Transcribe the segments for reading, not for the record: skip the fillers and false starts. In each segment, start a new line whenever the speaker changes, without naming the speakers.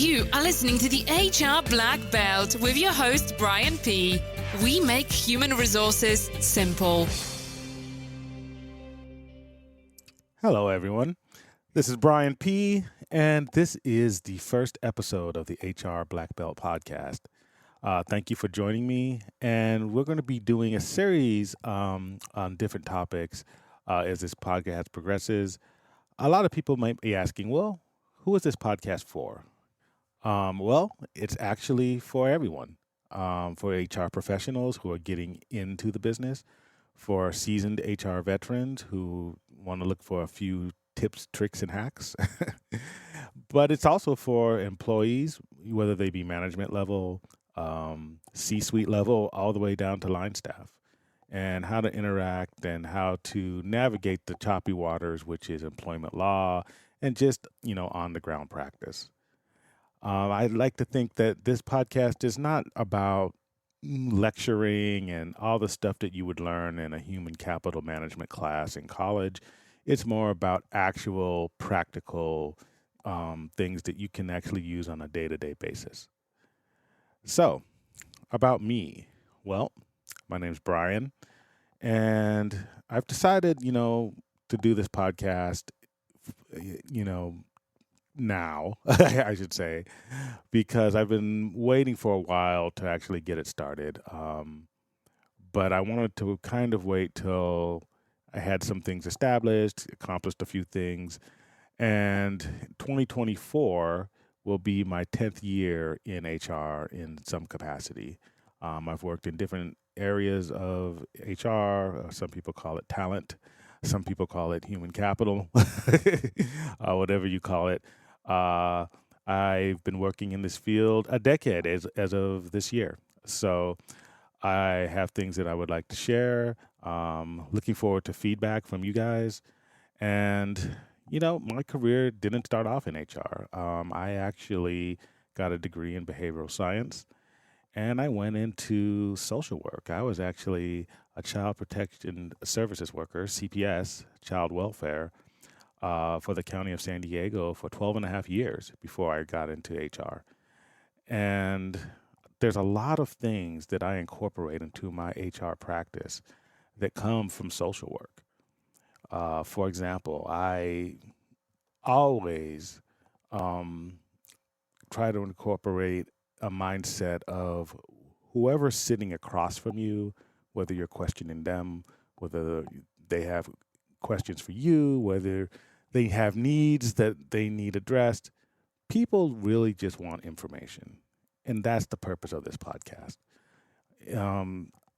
You are listening to the HR Black Belt with your host, Brian P. We make human resources simple.
Hello, everyone. This is Brian P., and this is the first episode of the HR Black Belt podcast. Thank you for joining me, and we're going to be doing a series on different topics as this podcast progresses. A lot of people might be asking, well, who is this podcast for? Well, it's actually for everyone, for HR professionals who are getting into the business, for seasoned HR veterans who want to look for a few tips, tricks, and hacks. But it's also for employees, whether they be management level, C-suite level, all the way down to line staff, and how to interact and how to navigate the choppy waters, which is employment law and just, on the ground practice. I'd like to think that this podcast is not about lecturing and all the stuff that you would learn in a human capital management class in college. It's more about actual practical things that you can actually use on a day-to-day basis. So, about me. Well, my name's Brian, and I've decided, to do this podcast, now, I should say, because I've been waiting for a while to actually get it started. But I wanted to kind of wait till I had some things established, accomplished a few things, and 2024 will be my 10th year in HR in some capacity. I've worked in different areas of HR. Some people call it talent. Some people call it human capital, whatever you call it. I've been working in this field a decade as of this year. So I have things that I would like to share. Looking forward to feedback from you guys. And, my career didn't start off in HR. I actually got a degree in behavioral science, and I went into social work. I was actually a child protection services worker, CPS, child welfare, for the county of San Diego for 12 and a half years before I got into HR. And there's a lot of things that I incorporate into my HR practice that come from social work. For example, I always try to incorporate a mindset of whoever's sitting across from you, whether you're questioning them, whether they have questions for you, whether they have needs that they need addressed. People really just want information. And that's the purpose of this podcast.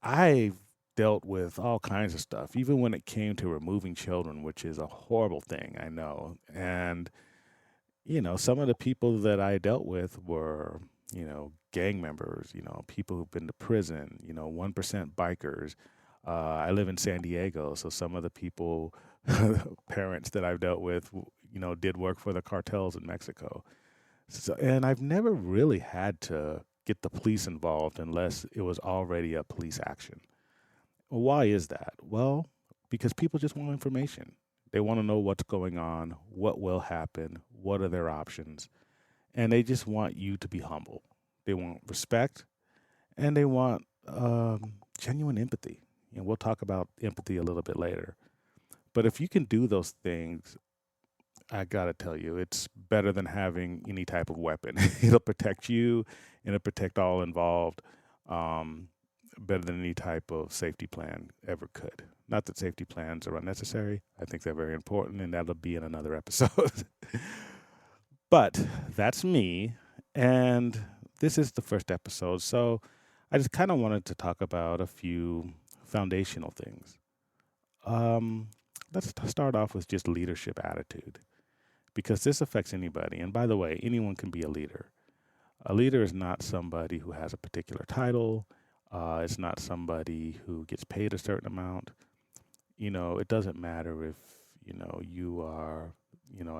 I've dealt with all kinds of stuff, even when it came to removing children, which is a horrible thing, I know. And, some of the people that I dealt with were, gang members, people who've been to prison, 1% bikers. I live in San Diego, so some of the people, parents that I've dealt with, did work for the cartels in Mexico. So, and I've never really had to get the police involved unless it was already a police action. Why is that? Well, because people just want information. They want to know what's going on, what will happen, what are their options, and they just want you to be humble. They want respect, and they want genuine empathy. And we'll talk about empathy a little bit later. But if you can do those things, I got to tell you, it's better than having any type of weapon. It'll protect you, and it'll protect all involved. Better than any type of safety plan ever could. Not that safety plans are unnecessary. I think they're very important, and that'll be in another episode. But that's me, and this is the first episode. So I just kind of wanted to talk about a few foundational things. Let's start off with just leadership attitude, because this affects anybody. And by the way, anyone can be a leader. A leader is not somebody who has a particular title. It's not somebody who gets paid a certain amount. It doesn't matter if, you are,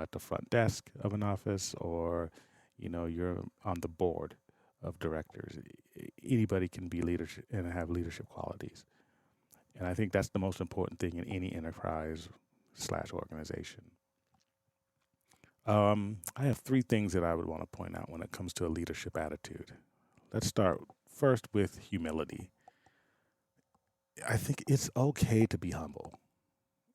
at the front desk of an office or, you're on the board of directors. Anybody can be leadership and have leadership qualities. And I think that's the most important thing in any enterprise/organization. I have three things that I would want to point out when it comes to a leadership attitude. Let's start first with humility. I think it's okay to be humble,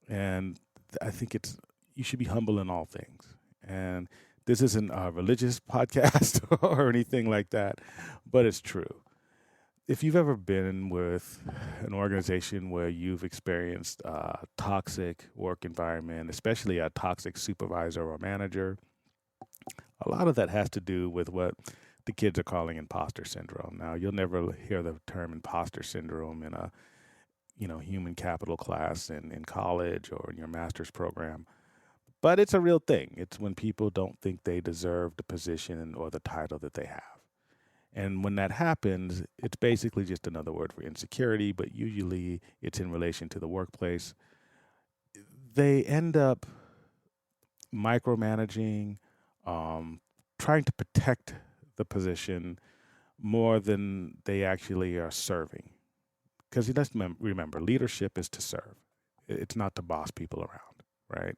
and I think it's you should be humble in all things. And this isn't a religious podcast or anything like that, but it's true. If you've ever been with an organization where you've experienced a toxic work environment, especially a toxic supervisor or manager, a lot of that has to do with what the kids are calling imposter syndrome. Now, you'll never hear the term imposter syndrome in a human capital class in college or in your master's program, but it's a real thing. It's when people don't think they deserve the position or the title that they have. And when that happens, it's basically just another word for insecurity, but usually it's in relation to the workplace. They end up micromanaging, um, trying to protect the position more than they actually are serving. Because let's remember, leadership is to serve. It's not to boss people around, right?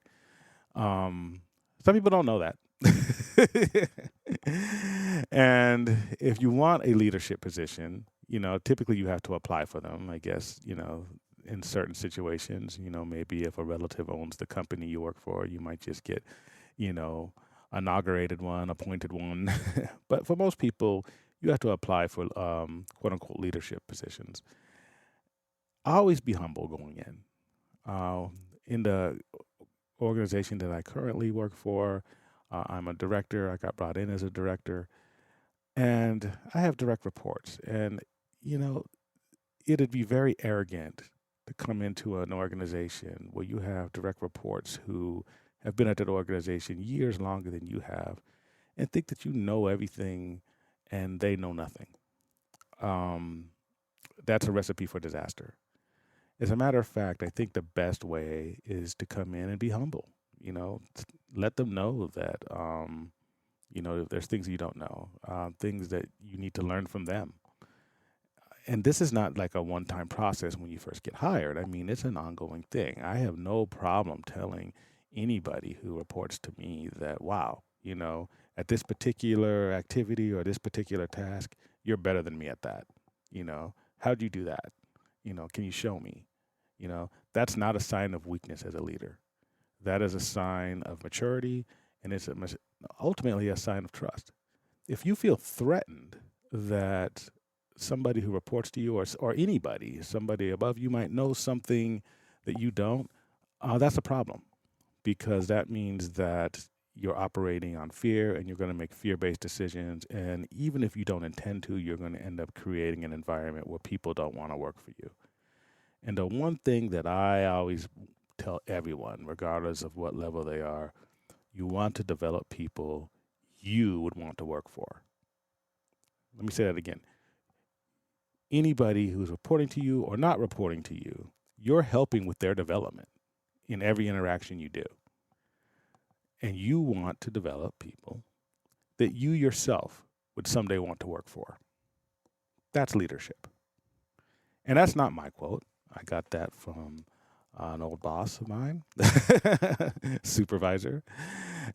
Um, some people don't know that. And if you want a leadership position, typically you have to apply for them, I guess, in certain situations, maybe if a relative owns the company you work for, you might just get, you know, inaugurated one, appointed one. But for most people, you have to apply for quote unquote leadership positions. Always be humble going in. In the organization that I currently work for, I'm a director. I got brought in as a director, and I have direct reports. And, you know, it'd be very arrogant to come into an organization where you have direct reports who have been at that organization years longer than you have and think that you know everything and they know nothing. Um, that's a recipe for disaster. As a matter of fact, I think the best way is to come in and be humble. Let them know that there's things you don't know, things that you need to learn from them. And this is not like a one-time process when you first get hired. I mean, it's an ongoing thing. I have no problem telling anybody who reports to me that, wow, at this particular activity or this particular task, you're better than me at that. How'd you do that? Can you show me? That's not a sign of weakness as a leader. That is a sign of maturity, and it's ultimately a sign of trust. If you feel threatened that somebody who reports to you or anybody, somebody above you might know something that you don't, that's a problem because that means that you're operating on fear and you're going to make fear-based decisions. And even if you don't intend to, you're going to end up creating an environment where people don't want to work for you. And the one thing that I always tell everyone, regardless of what level they are, you want to develop people you would want to work for. Let me say that again. Anybody who's reporting to you or not reporting to you, you're helping with their development in every interaction you do. And you want to develop people that you yourself would someday want to work for. That's leadership. And that's not my quote. I got that from an old boss of mine, supervisor.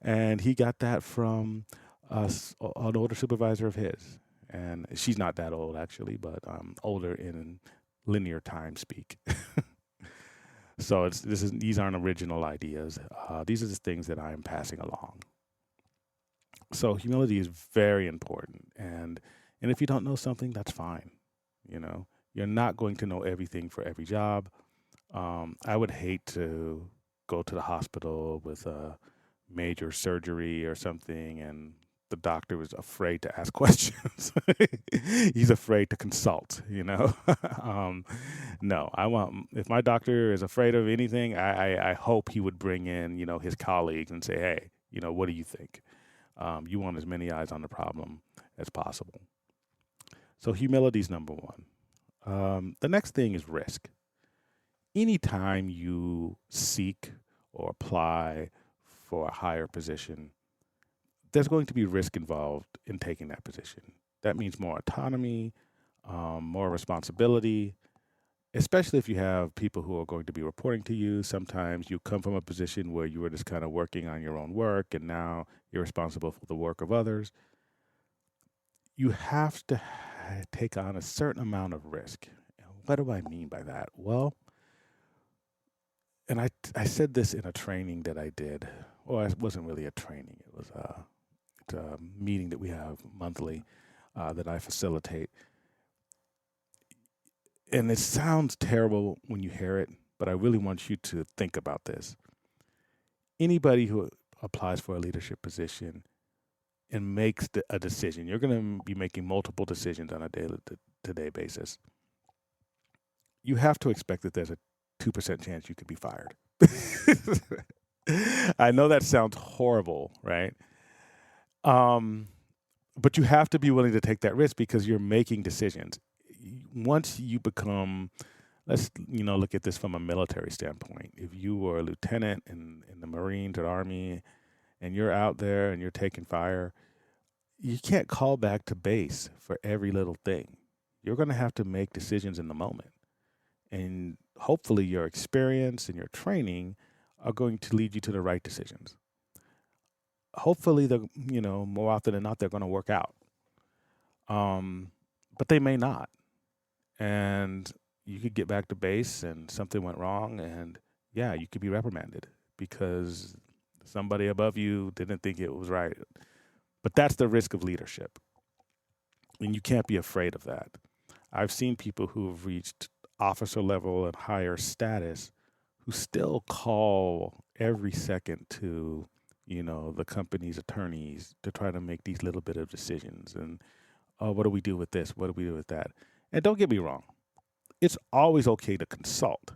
And he got that from an older supervisor of his. And she's not that old, actually, but older in linear time speak. So these aren't original ideas. These are the things that I am passing along. So humility is very important, and if you don't know something, that's fine. You're not going to know everything for every job. I would hate to go to the hospital with a major surgery or something, and the doctor was afraid to ask questions. He's afraid to consult. No, if my doctor is afraid of anything, I hope he would bring in his colleagues and say, hey, what do you think? You want as many eyes on the problem as possible. So humility is number one. The next thing is risk. Anytime you seek or apply for a higher position, there's going to be risk involved in taking that position. That means more autonomy, more responsibility, especially if you have people who are going to be reporting to you. Sometimes you come from a position where you were just kind of working on your own work and now you're responsible for the work of others. You have to take on a certain amount of risk. What do I mean by that? Well, and I said this in a training that I did. Well, it wasn't really a training. It was a meeting that we have monthly that I facilitate. And it sounds terrible when you hear it, but I really want you to think about this. Anybody who applies for a leadership position and makes a decision, you're going to be making multiple decisions on a daily to day basis. You have to expect that there's a 2% chance you could be fired. I know that sounds horrible, right? Um, but you have to be willing to take that risk because you're making decisions. Once you become, let's look at this from a military standpoint. If you were a lieutenant in the Marines or Army, and you're out there and you're taking fire, you can't call back to base for every little thing. You're going to have to make decisions in the moment, and hopefully, your experience and your training are going to lead you to the right decisions. Hopefully, more often than not, they're going to work out. But they may not. And you could get back to base and something went wrong, and yeah, you could be reprimanded because somebody above you didn't think it was right. But that's the risk of leadership. And you can't be afraid of that. I've seen people who have reached officer level and higher status who still call every second to, the company's attorneys to try to make these little bit of decisions. And, oh, what do we do with this? What do we do with that? And don't get me wrong, it's always okay to consult,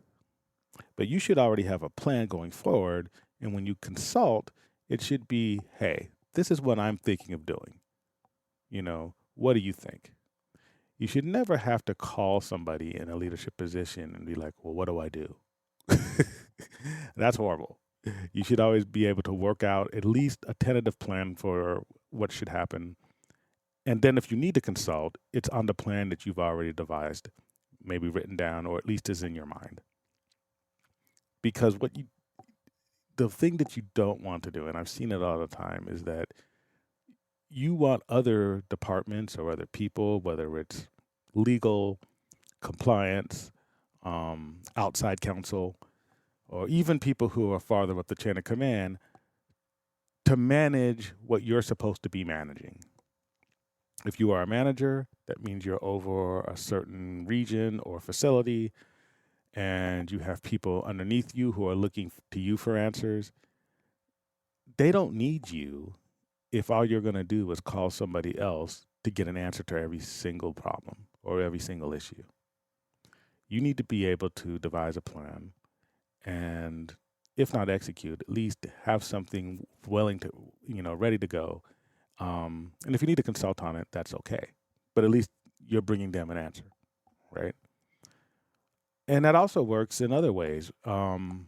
but you should already have a plan going forward. And when you consult, it should be, hey, this is what I'm thinking of doing. What do you think? You should never have to call somebody in a leadership position and be like, well, what do I do? That's horrible. You should always be able to work out at least a tentative plan for what should happen. And then if you need to consult, it's on the plan that you've already devised, maybe written down, or at least is in your mind. Because the thing that you don't want to do, and I've seen it all the time, is that you want other departments or other people, whether it's legal, compliance, outside counsel, or even people who are farther up the chain of command, to manage what you're supposed to be managing. If you are a manager, that means you're over a certain region or facility, and you have people underneath you who are looking to you for answers. They don't need you if all you're going to do is call somebody else to get an answer to every single problem or every single issue. You need to be able to devise a plan and, if not execute, at least have something willing to, ready to go. And if you need to consult on it, that's okay. But at least you're bringing them an answer, right? And that also works in other ways. When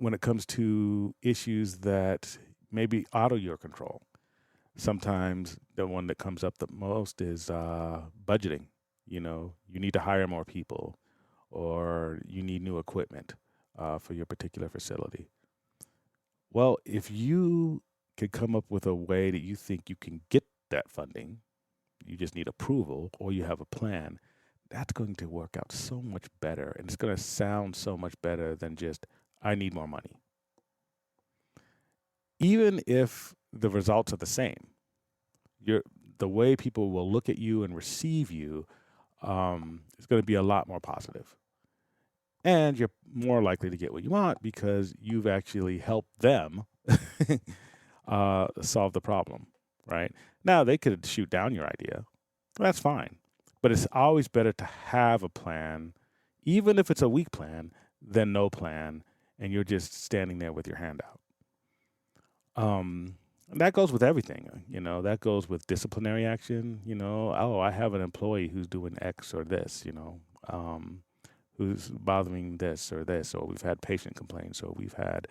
it comes to issues that may be out of your control, sometimes the one that comes up the most is budgeting. You need to hire more people, or you need new equipment for your particular facility. Well, if you could come up with a way that you think you can get that funding, you just need approval, or you have a plan, that's going to work out so much better. And it's going to sound so much better than just, I need more money. Even if the results are the same, the way people will look at you and receive you is going to be a lot more positive. And you're more likely to get what you want because you've actually helped them solve the problem, right? Now, they could shoot down your idea. That's fine. But it's always better to have a plan, even if it's a weak plan, than no plan, and you're just standing there with your hand out. And that goes with everything. That goes with disciplinary action. Oh, I have an employee who's doing X or this, who's bothering this, or we've had patient complaints, or we've had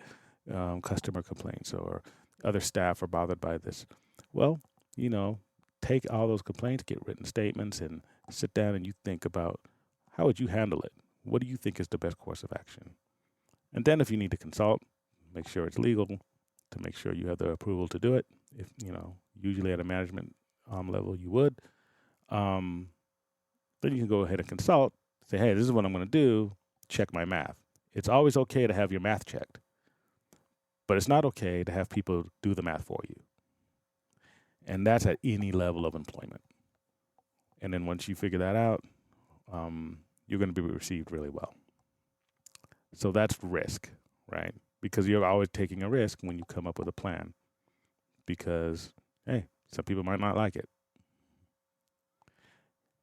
customer complaints, or other staff are bothered by this. Well, take all those complaints, get written statements, and sit down and you think about How would you handle it? What do you think is the best course of action? And then if you need to consult, make sure it's legal to make sure you have the approval to do it. If, usually at a management level, you would. Um, then you can go ahead and consult, say, hey, this is what I'm going to do. Check my math. It's always okay to have your math checked, but it's not okay to have people do the math for you. And that's at any level of employment. And then once you figure that out, you're going to be received really well. So that's risk, right? Because you're always taking a risk when you come up with a plan. Because, hey, some people might not like it.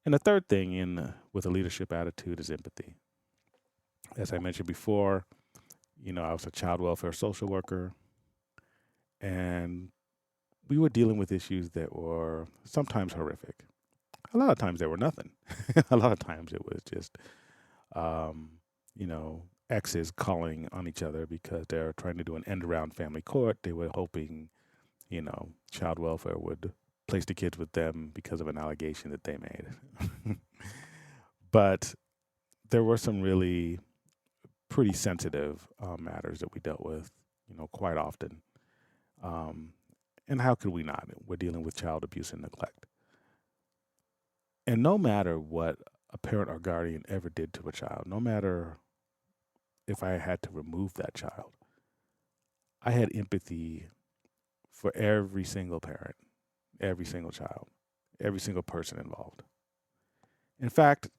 And the third thing with a leadership attitude is empathy. As I mentioned before, I was a child welfare social worker, and we were dealing with issues that were sometimes horrific. A lot of times they were nothing. A lot of times it was just, exes calling on each other because they're trying to do an end around family court. They were hoping, child welfare would place the kids with them because of an allegation that they made. But there were some really pretty sensitive matters that we dealt with, quite often. And how could we not? We're dealing with child abuse and neglect. And no matter what a parent or guardian ever did to a child, no matter if I had to remove that child, I had empathy for every single parent, every single child, every single person involved. In fact,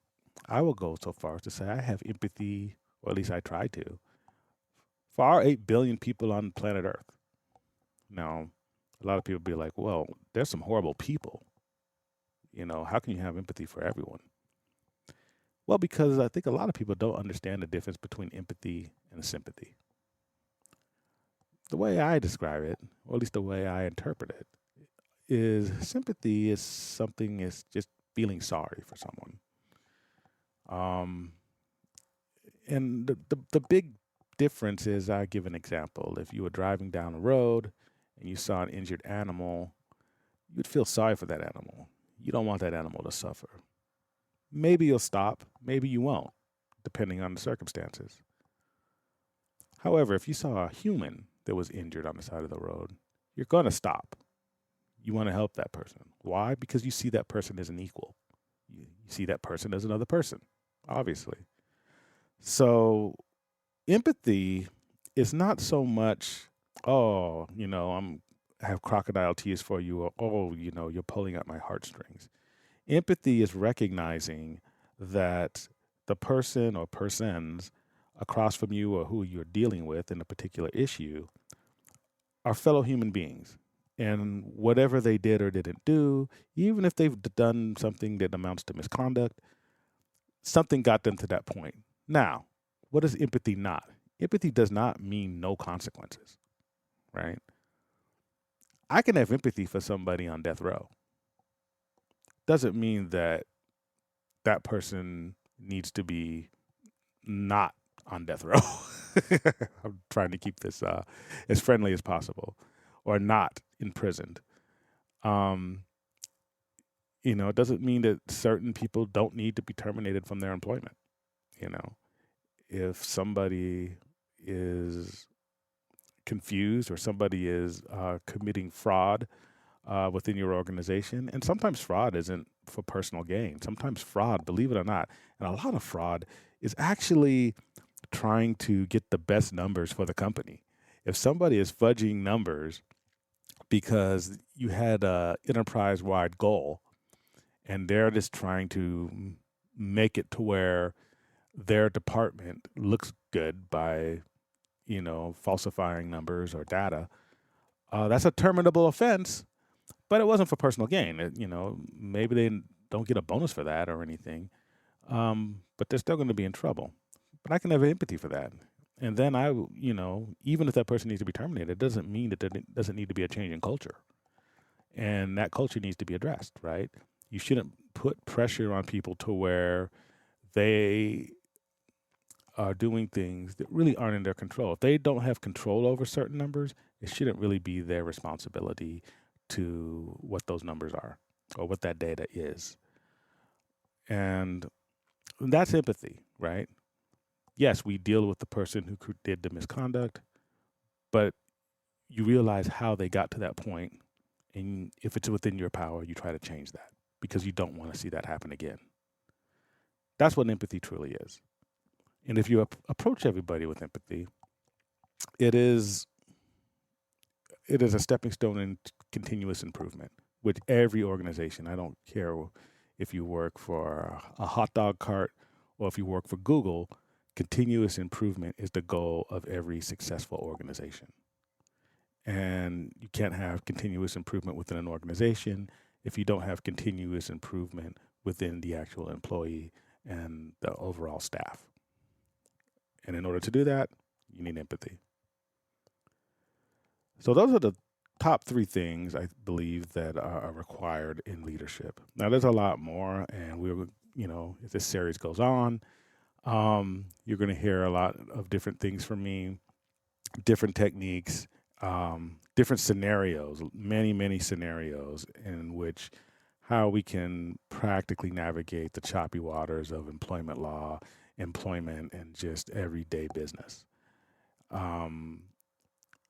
I will go so far as to say I have empathy, or at least I try to, for our 8 billion people on planet Earth. Now, a lot of people be like, well, there's some horrible people. How can you have empathy for everyone? Well, because I think a lot of people don't understand the difference between empathy and sympathy. The way I describe it, or at least the way I interpret it, is sympathy is something is just feeling sorry for someone. And the big difference is, I give an example. If you were driving down the road and you saw an injured animal, you'd feel sorry for that animal. You don't want that animal to suffer. Maybe you'll stop, maybe you won't, depending on the circumstances. However, if you saw a human that was injured on the side of the road, you're going to stop. You want to help that person. Why? Because you see that person as an equal. You see that person as another person, obviously. So empathy is not so much, I have crocodile tears for you, or, you're pulling at my heartstrings. Empathy is recognizing that the person or persons across from you, or who you're dealing with in a particular issue, are fellow human beings. And whatever they did or didn't do, even if they've done something that amounts to misconduct, something got them to that point. Now, what is empathy not? Empathy does not mean no consequences, right? I can have empathy for somebody on death row. Doesn't mean that that person needs to be not on death row. I'm trying to keep this as friendly as possible, or not imprisoned. It doesn't mean that certain people don't need to be terminated from their employment. If somebody is confused, or somebody is committing fraud within your organization. And sometimes fraud isn't for personal gain. Sometimes fraud, believe it or not, and a lot of fraud is actually trying to get the best numbers for the company. If somebody is fudging numbers because you had a enterprise-wide goal, and they're just trying to make it to where their department looks good by, falsifying numbers or data, that's a terminable offense. But it wasn't for personal gain. Maybe they don't get a bonus for that or anything, but they're still going to be in trouble. But I can have empathy for that. And then even if that person needs to be terminated, it doesn't mean that there doesn't need to be a change in culture. And that culture needs to be addressed, right? You shouldn't put pressure on people to where they are doing things that really aren't in their control. If they don't have control over certain numbers, it shouldn't really be their responsibility to what those numbers are or what that data is. And That's empathy, right? Yes, we deal with the person who did the misconduct, but you realize how they got to that point, and if it's within your power, you try to change that because you don't want to see that happen again. That's what empathy truly is. And if you approach everybody with empathy, it is it is a stepping stone in continuous improvement with every organization. I don't care if you work for a hot dog cart or if you work for Google, continuous improvement is the goal of every successful organization. And you can't have continuous improvement within an organization if you don't have continuous improvement within the actual employee and the overall staff. And in order to do that, you need empathy. So those are the top three things I believe that are required in leadership. Now, there's a lot more, and if this series goes on, you're going to hear a lot of different things from me, different techniques, different scenarios, many scenarios in which how we can practically navigate the choppy waters of employment law, employment, and just everyday business. Um,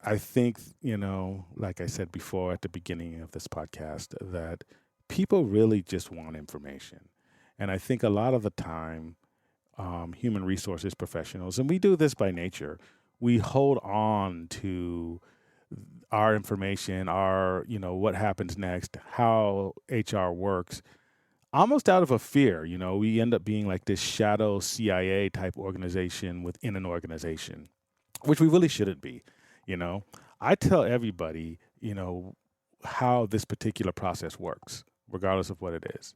I think, like I said before at the beginning of this podcast, that people really just want information. And I think a lot of the time, human resources professionals, and we do this by nature, we hold on to our information, what happens next, how HR works, almost out of a fear. We end up being like this shadow CIA type organization within an organization, which we really shouldn't be. You know, I tell everybody, how this particular process works, regardless of what it is.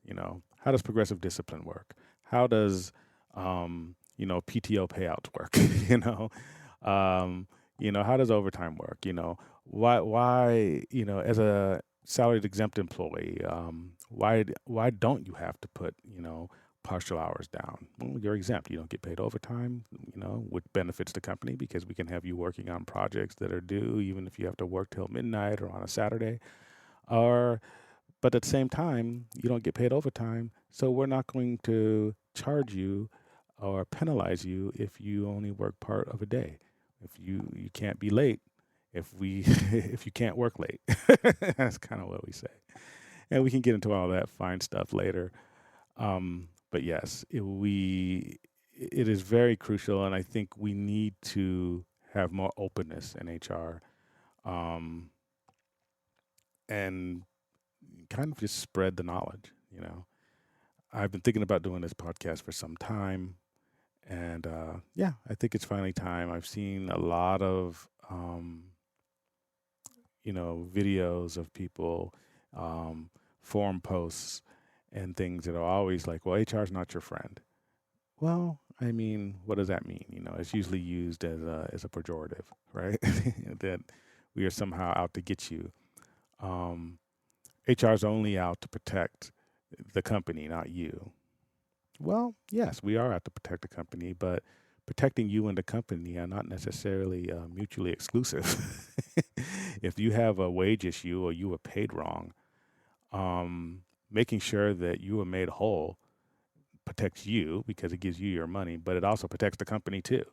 How does progressive discipline work? How does, PTO payouts work? How does overtime work? Why, as a salaried exempt employee, why don't you have to put, partial hours down? Well, you're exempt. You don't get paid overtime, which benefits the company because we can have you working on projects that are due, even if you have to work till midnight or on a Saturday. Or, but at the same time, you don't get paid overtime. So we're not going to charge you or penalize you if you only work part of a day. If you can't be late, if you can't work late. That's kind of what we say. And we can get into all that fine stuff later. But yes, it is very crucial, and I think we need to have more openness in HR, and kind of just spread the knowledge. I've been thinking about doing this podcast for some time, and yeah, I think it's finally time. I've seen a lot of videos of people, forum posts, and things that are always like, well, HR is not your friend. Well, I mean, what does that mean? It's usually used as a pejorative, right? That we are somehow out to get you. HR is only out to protect the company, not you. Well, yes, we are out to protect the company, but protecting you and the company are not necessarily mutually exclusive. If you have a wage issue or you were paid wrong, making sure that you are made whole protects you because it gives you your money, but it also protects the company too.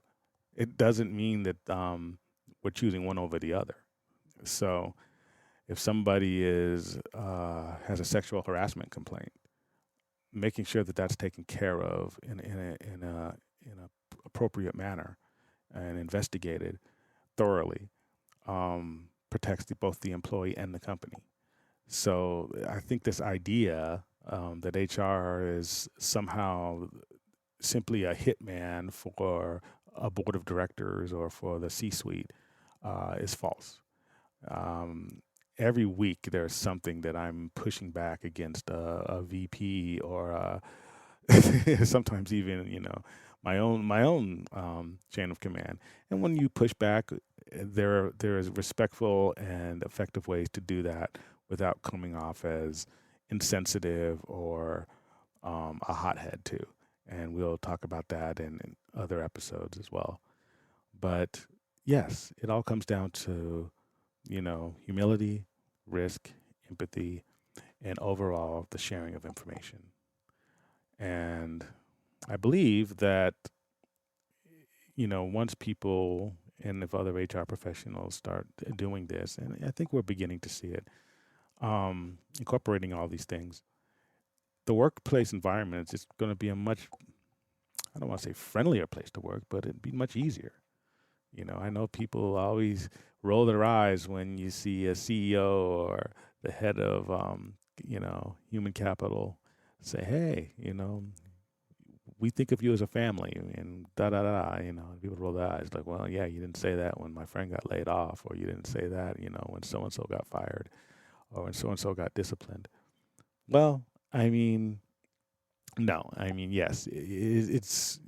It doesn't mean that we're choosing one over the other. So if somebody has a sexual harassment complaint, making sure that that's taken care of in a appropriate manner and investigated thoroughly protects both the employee and the company. So I think this idea that HR is somehow simply a hitman for a board of directors or for the C-suite is false. Every week there's something that I'm pushing back against a VP or sometimes even my own chain of command. And when you push back, there is respectful and effective ways to do that without coming off as insensitive or a hothead too. And we'll talk about that in other episodes as well. But yes, it all comes down to humility, risk, empathy, and overall the sharing of information. And I believe that, once people and if other HR professionals start doing this, and I think we're beginning to see it, incorporating all these things, the workplace environment is just going to be a much, I don't want to say friendlier place to work, but it'd be much easier. I know people always roll their eyes when you see a CEO or the head of, human capital say, hey, we think of you as a family and da da da, and people roll their eyes like, well, yeah, you didn't say that when my friend got laid off, or you didn't say that, when so and so got fired, or when so and so got disciplined. Well, I mean, no, I mean, yes, it's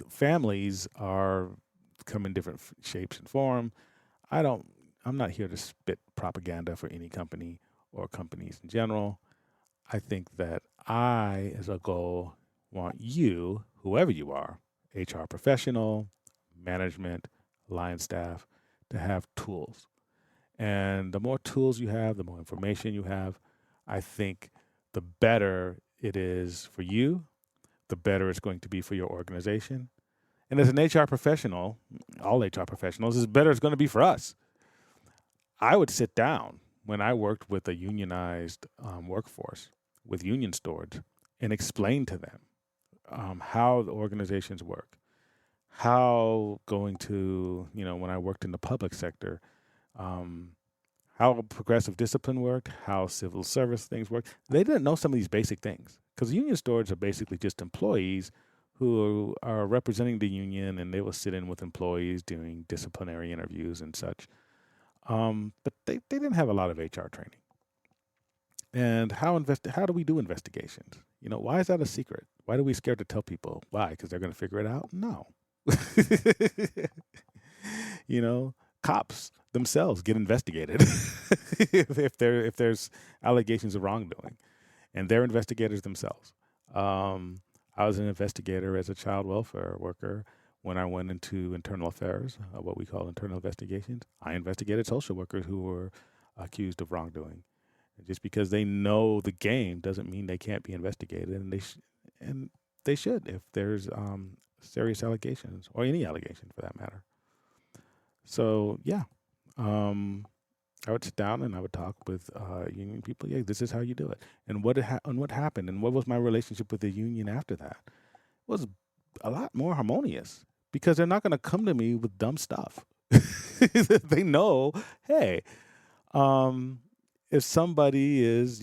families are come in different shapes and form. I don't, I'm not here to spit propaganda for any company or companies in general. I think that I, as a goal, want you, whoever you are, HR professional, management, line staff, to have tools. And the more tools you have, the more information you have, I think the better it is for you, the better it's going to be for your organization. And as an HR professional, all HR professionals, as better it's going to be for us. I would sit down when I worked with a unionized workforce with union stewards and explain to them how the organizations work, how going to, when I worked in the public sector, um, how progressive discipline worked, how civil service things work. They didn't know some of these basic things because union stewards are basically just employees who are representing the union, and they will sit in with employees doing disciplinary interviews and such. But they didn't have a lot of HR training. And how do we do investigations? Why is that a secret? Why do we scared to tell people? Why? Because they're going to figure it out? No. you know, Cops themselves get investigated if there's allegations of wrongdoing, and they're investigators themselves. I was an investigator as a child welfare worker when I went into internal affairs, what we call internal investigations. I investigated social workers who were accused of wrongdoing. Just because they know the game doesn't mean they can't be investigated, and and they should if there's serious allegations or any allegation for that matter. So yeah, um, I would sit down and I would talk with union people. Yeah, this is how you do it, and what happened, and what was my relationship with the union after that. It was a lot more harmonious because they're not going to come to me with dumb stuff. They know, hey, um, if somebody is,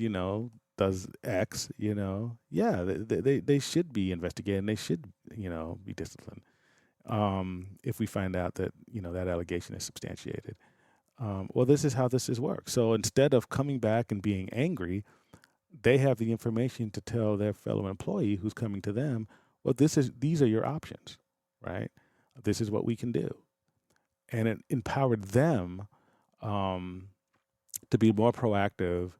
does X, yeah, they should be investigated and they should, be disciplined. If we find out that, that allegation is substantiated. Well, this is how this is worked. So instead of coming back and being angry, they have the information to tell their fellow employee who's coming to them, well, these are your options, right? This is what we can do. And it empowered them um, to be more proactive.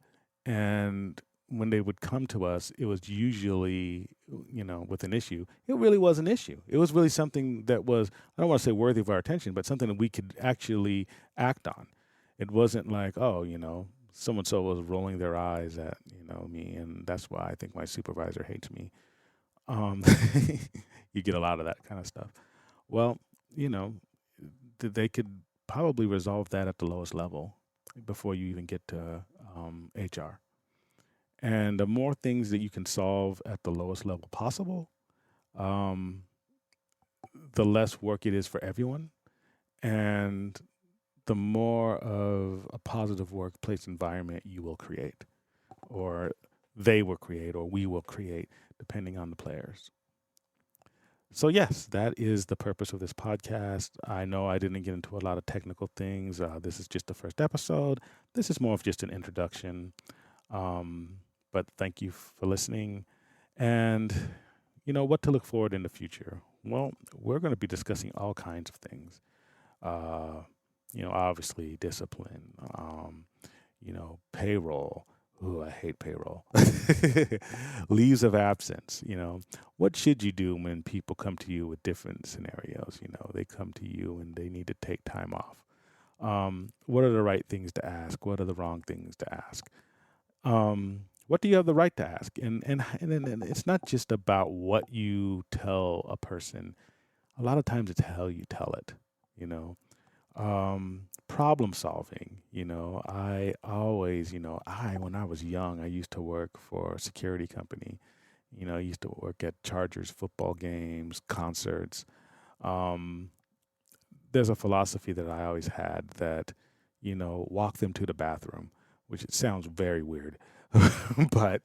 And when they would come to us, it was usually, with an issue. It really was an issue. It was really something that was, I don't want to say worthy of our attention, but something that we could actually act on. It wasn't like, oh, so and so was rolling their eyes at, me, and that's why I think my supervisor hates me. Um, you get a lot of that kind of stuff. Well, you know, they could probably resolve that at the lowest level before you even get to HR. And the more things that you can solve at the lowest level possible, um, the less work it is for everyone, and the more of a positive workplace environment you will create, or they will create, or we will create, depending on the players. So, yes, that is the purpose of this podcast. I know I didn't get into a lot of technical things. This is just the first episode. This is more of just an introduction. Um, but thank you for listening. And, what to look forward in the future? Well, we're going to be discussing all kinds of things. Uh, obviously discipline, payroll. Ooh, I hate payroll. Leaves of absence. What should you do when people come to you with different scenarios? They come to you and they need to take time off. What are the right things to ask? What are the wrong things to ask? What do you have the right to ask? And it's not just about what you tell a person. A lot of times it's how you tell it, you know. Problem solving, I always, when I was young, I used to work for a security company. I used to work at Chargers football games, concerts. Um, there's a philosophy that I always had that, walk them to the bathroom, which it sounds very weird. But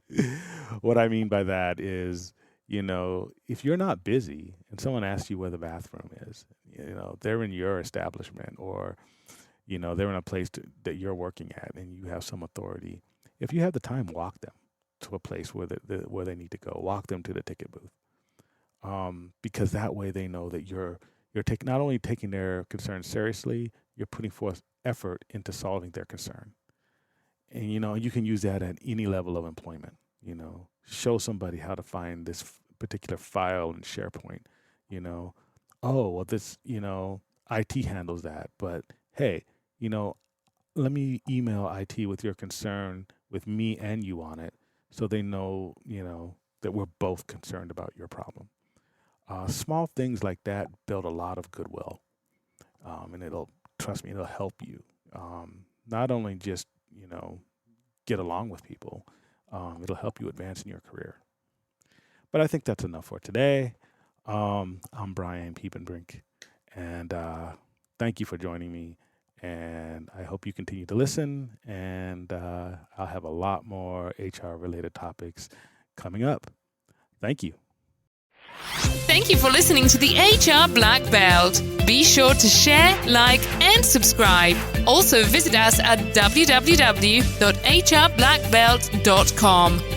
what I mean by that is, if you're not busy and someone asks you where the bathroom is, they're in your establishment, or, they're in a place that you're working at and you have some authority. If you have the time, walk them to a place where where they need to go. Walk them to the ticket booth, because that way they know that you're not only taking their concern seriously, you're putting forth effort into solving their concern. And you can use that at any level of employment. Show somebody how to find this particular file in SharePoint. Oh, well, this IT handles that, but hey, let me email IT with your concern, with me and you on it, so they know that we're both concerned about your problem. Small things like that build a lot of goodwill, and trust me, it'll help you, not only just get along with people. It'll help you advance in your career. But I think that's enough for today. I'm Brian Piepenbrink, and thank you for joining me. And I hope you continue to listen, and I'll have a lot more HR-related topics coming up. Thank you.
Thank you for listening to the HR Black Belt. Be sure to share, like, and subscribe. Also visit us at www.hrblackbelt.com.